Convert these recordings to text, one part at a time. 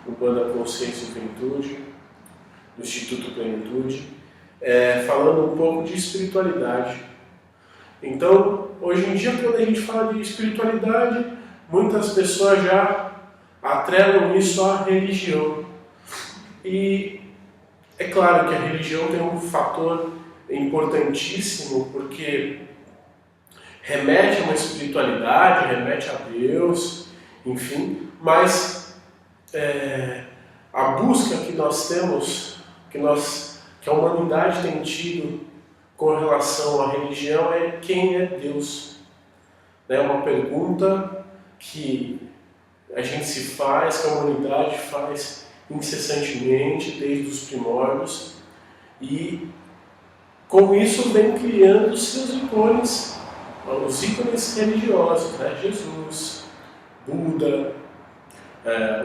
Urbana Consciência e Juventude, do Instituto Plenitude, falando um pouco de espiritualidade. Então, hoje em dia, quando a gente fala de espiritualidade, muitas pessoas já atrelam isso à religião. E é claro que a religião tem um fator importantíssimo, porque remete a uma espiritualidade, remete a Deus, enfim, mas a busca que nós temos, que a humanidade tem tido com relação à religião é: quem é Deus? É uma pergunta que a gente se faz, que a humanidade faz incessantemente desde os primórdios, e com isso vem criando seus ícones, os ícones religiosos, né? Jesus, Buda,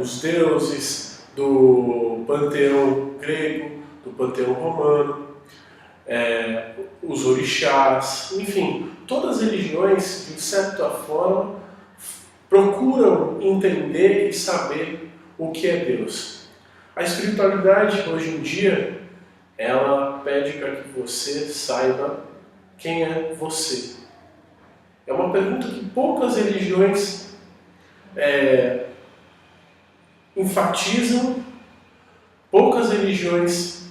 os deuses do panteão grego, do panteão romano, os orixás, enfim, todas as religiões, de certa forma, procuram entender e saber o que é Deus. A espiritualidade, hoje em dia, ela pede para que você saiba quem é você. É uma pergunta que poucas religiões enfatizam, poucas religiões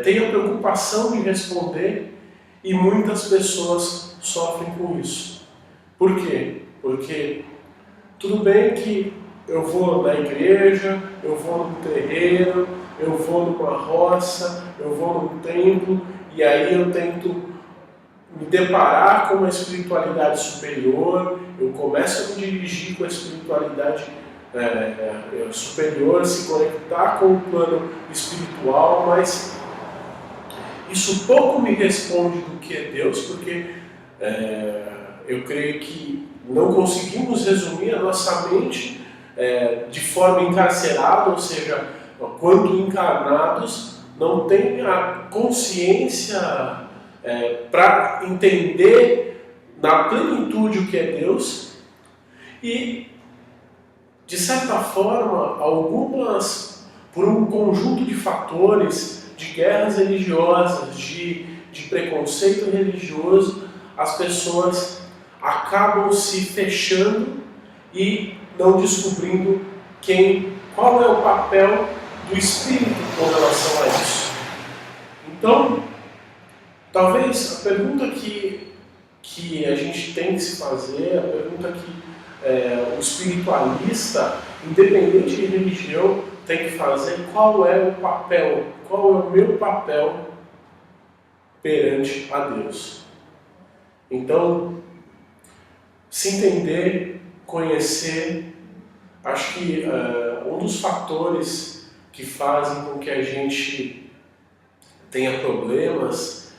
têm a preocupação de responder, e muitas pessoas sofrem com isso. Por quê? Porque tudo bem que eu vou na igreja, eu vou num terreiro, eu vou numa roça, eu vou num templo, e aí eu tento me deparar com uma espiritualidade superior, eu começo a me dirigir com a espiritualidade superior, se conectar com o plano espiritual, mas isso pouco me responde do que é Deus, porque eu creio que não conseguimos resumir a nossa mente de forma encarcerada, ou seja, quando encarnados, não tem a consciência para entender na plenitude o que é Deus. E, de certa forma, por um conjunto de fatores, de guerras religiosas, de preconceito religioso, as pessoas acabam se fechando e não descobrindo qual é o papel do Espírito com relação a isso. Então, talvez a pergunta que a gente tem que se fazer, a pergunta que o espiritualista, independente de religião, tem que fazer: qual é o papel, qual é o meu papel perante a Deus? Então, se entender, conhecer, acho que um dos fatores que fazem com que a gente tenha problemas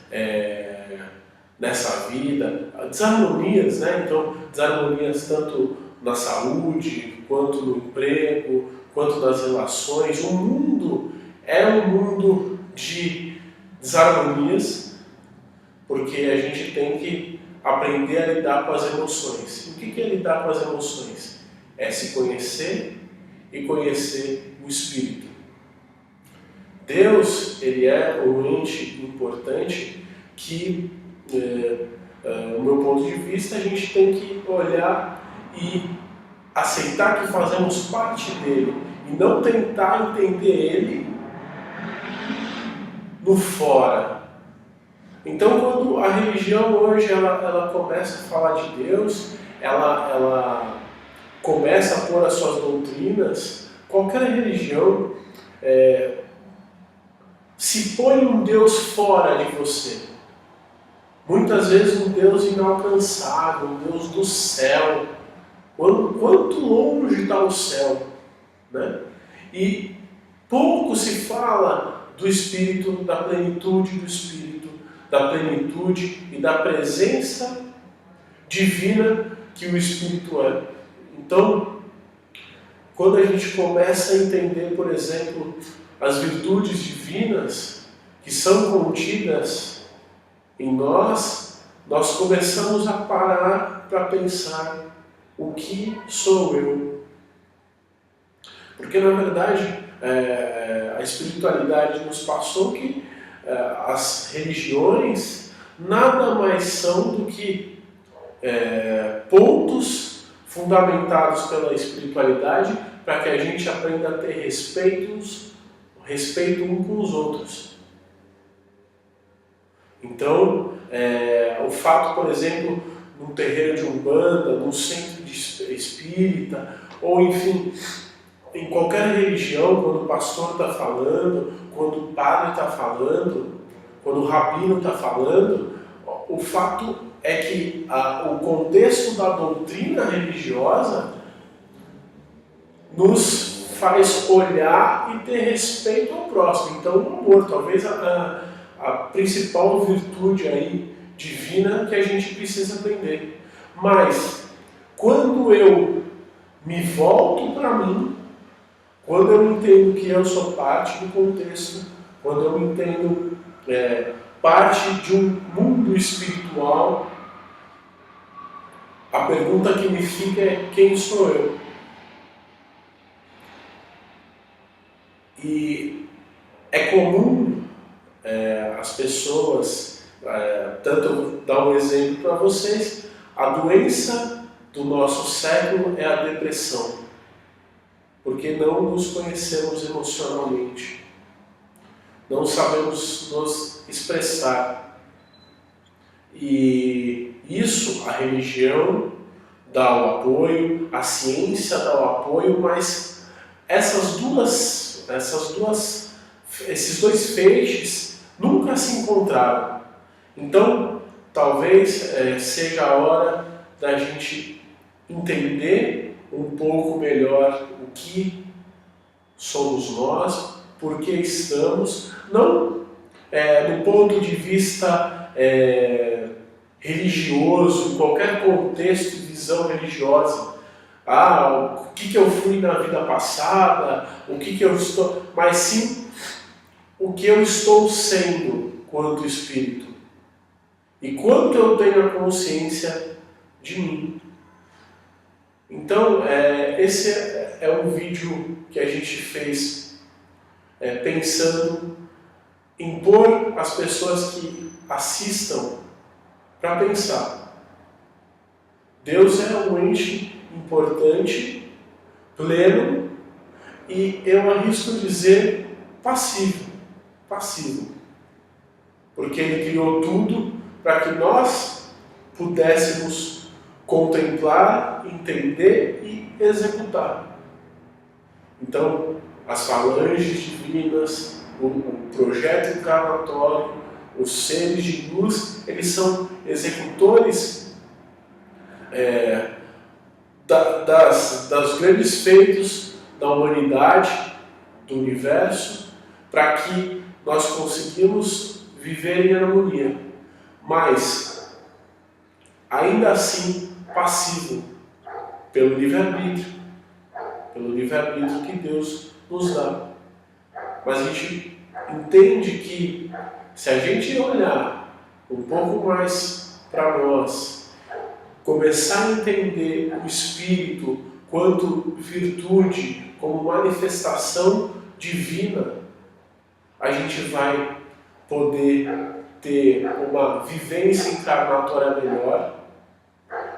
nessa vida, desarmonias, né? Então, desarmonias tanto na saúde, quanto no emprego, quanto nas relações. O mundo é um mundo de desarmonias, porque a gente tem que aprender a lidar com as emoções. E o que é lidar com as emoções? É se conhecer e conhecer o Espírito. Deus, ele é um ente importante que, do meu ponto de vista, a gente tem que olhar e aceitar que fazemos parte dele e não tentar entender ele no fora. Então, quando a religião hoje ela começa a falar de Deus, ela começa a pôr as suas doutrinas, qualquer religião se põe um Deus fora de você. Muitas vezes um Deus inalcançável, um Deus do céu. Quanto longe está o céu, né? E pouco se fala do Espírito, da plenitude do Espírito, da plenitude e da presença divina que o Espírito é. Então, quando a gente começa a entender, por exemplo, as virtudes divinas que são contidas em nós começamos a parar para pensar: o que sou eu? Porque, na verdade, a espiritualidade nos passou que as religiões nada mais são do que pontos fundamentados pela espiritualidade para que a gente aprenda a ter respeito um com os outros. Então, o fato, por exemplo, num terreiro de Umbanda, num centro espírita, ou enfim, em qualquer religião, quando o pastor está falando, quando o padre está falando, quando o rabino está falando, o fato é que o contexto da doutrina religiosa nos faz olhar e ter respeito ao próximo. Então, o amor, talvez a principal virtude aí divina que a gente precisa aprender. Mas, quando eu me volto para mim, quando eu entendo que eu sou parte do contexto, quando eu entendo parte de um mundo espiritual, a pergunta que me fica é: quem sou eu? E é comum as pessoas, tanto eu vou dar um exemplo para vocês, a doença do nosso século é a depressão, porque não nos conhecemos emocionalmente, não sabemos nos expressar. E isso a religião dá o apoio, a ciência dá o apoio, mas esses dois feixes nunca se encontraram. Então, talvez seja a hora da gente entender um pouco melhor o que somos nós, por que estamos, não do ponto de vista religioso, em qualquer contexto e visão religiosa. O que eu fui na vida passada, o que eu estou, mas sim o que eu estou sendo quanto espírito e quanto eu tenho a consciência de mim. Então, esse é um vídeo que a gente fez pensando em pôr as pessoas que assistam para pensar. Deus é um ente importante, pleno e, eu arrisco dizer, passivo. Porque Ele criou tudo para que nós pudéssemos contemplar, entender e executar. Então, as falanges divinas, o projeto encarnatório, os seres de luz, eles são executores das grandes feitos da humanidade, do universo, para que nós conseguimos viver em harmonia. Mas, ainda assim, passivo, pelo livre-arbítrio que Deus nos dá. Mas a gente entende que, se a gente olhar um pouco mais para nós, começar a entender o Espírito quanto virtude, como manifestação divina, a gente vai poder ter uma vivência encarnatória melhor,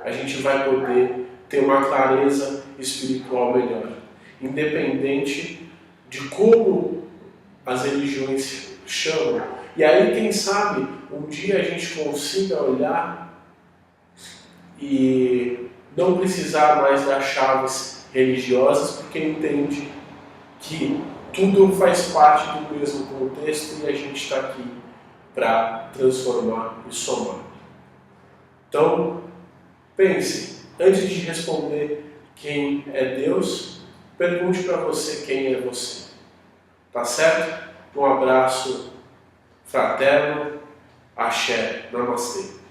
a gente vai poder ter uma clareza espiritual melhor, independente de como as religiões chamam. E aí, quem sabe, um dia a gente consiga olhar e não precisar mais das chaves religiosas, porque entende que tudo faz parte do mesmo contexto e a gente está aqui para transformar e somar. Então, pense, antes de responder quem é Deus, pergunte para você quem é você. Tá certo? Um abraço fraterno. Axé. Namastê.